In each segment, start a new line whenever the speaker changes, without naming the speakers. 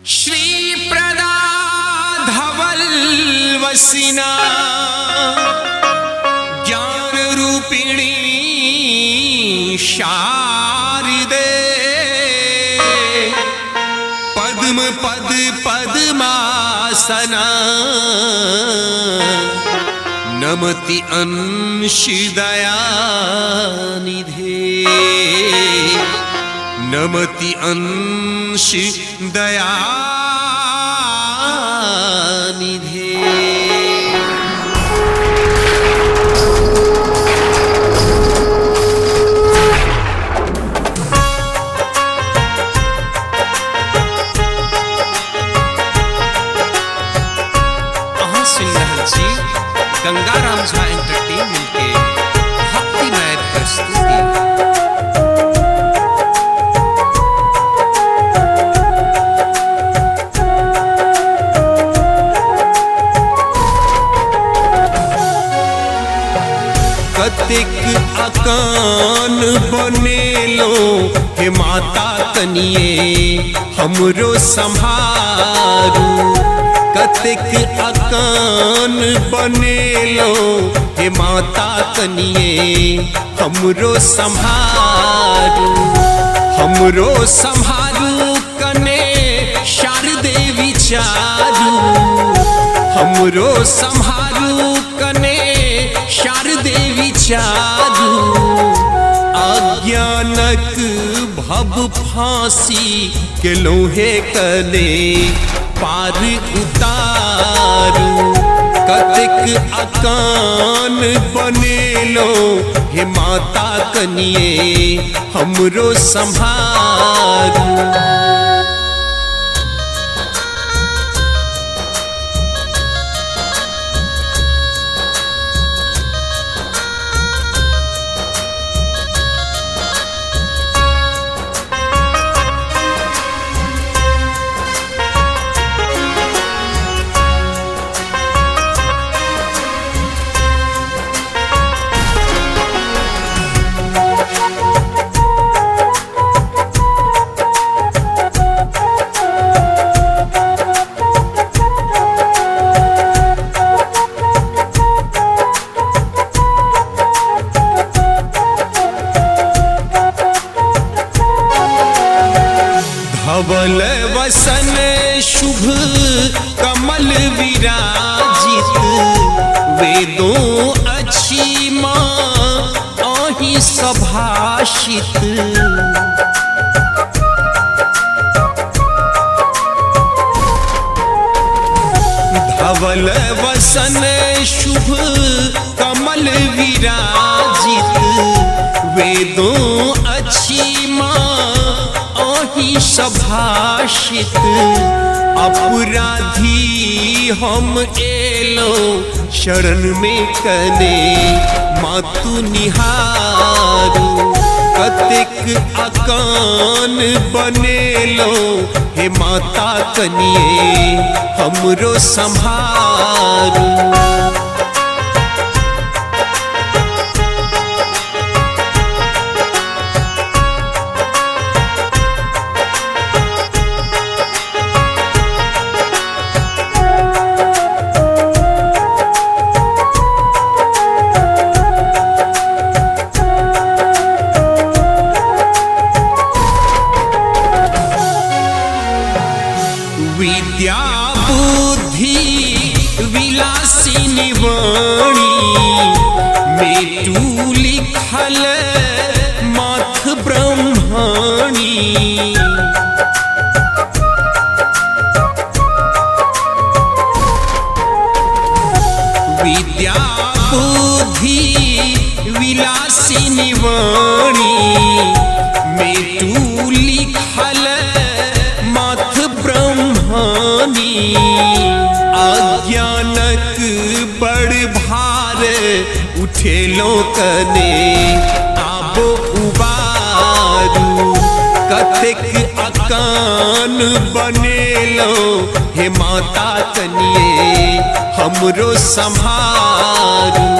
श्री प्रदा धवल वसिना ज्ञान रूपिणी शारदे पद्म पद पद्मासना नमति अंशि दयानिधे नमति अंशि दयानिधे। गंगाराम झा एंटरटेनमेंट के भक्तिमय प्रस्तुति। कतेक अकान बनेलो हे माता कनिए हमरो संभारू। कतेक अकान बनेलो हे माता कनिए हमरो संभारू। हमरो संभारू कने शारदे विचारू। हमरो संभारू कने शारदे विचारू। अज्ञानक भव फांसी के लोहे कने पार उतारू। कतेक अकान बनेलो हे माता कनिए हमरो संभारू। धवल वसन शुभ कमल विराजित। वेदों अच्छी माँ आही सभाषित। धवल वसन शुभ कमल विराजित। वेदों अच्छी माँ सभाषित। अपराधी हम एलो शरण में कने मातु निहारू। कतेक अकान बनेलो हे माता कनिए हमरो संभारू। विद्या बुद्धि विलासिनी वाणी मेटू लिखल माथ ब्रह्माणी। विद्या बुद्धि विलासिनी वाणी मेटू लिखल माथ ब्रह्मानी। अज्ञानक बड़ भार उठेलो कने आबो उबारू। कतेक अकान बनेलो हे माता कनिए हमरो संभारू।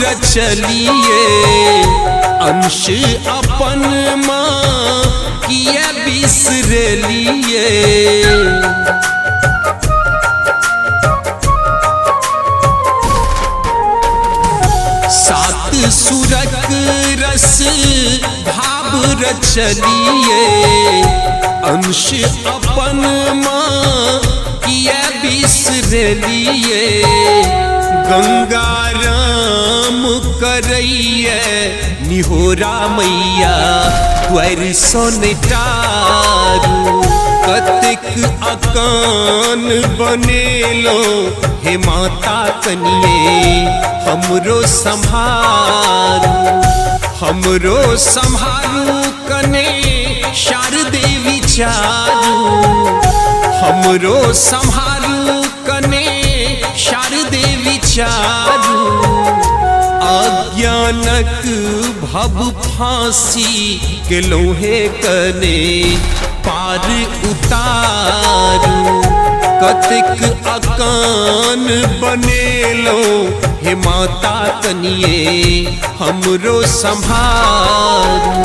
रचलिए अंश अपन माँ किए बिसरलिए। सात सुरक रस भाव रचलिए अंश अपन माँ किए बिसरलिए। गंगा राम करैया निहोरा मैया द्वार सोनेटारू कतिक अकान बनेलो हे माता कनिए हमरो संभारू कने शारदे विचारू हमरो संभारू कने शारदे विचारू। अज्ञानक भव फांसी के लोहे कने पार उतारू कतिक अकान बनेलो हे माता कनिए हमरो संभारू।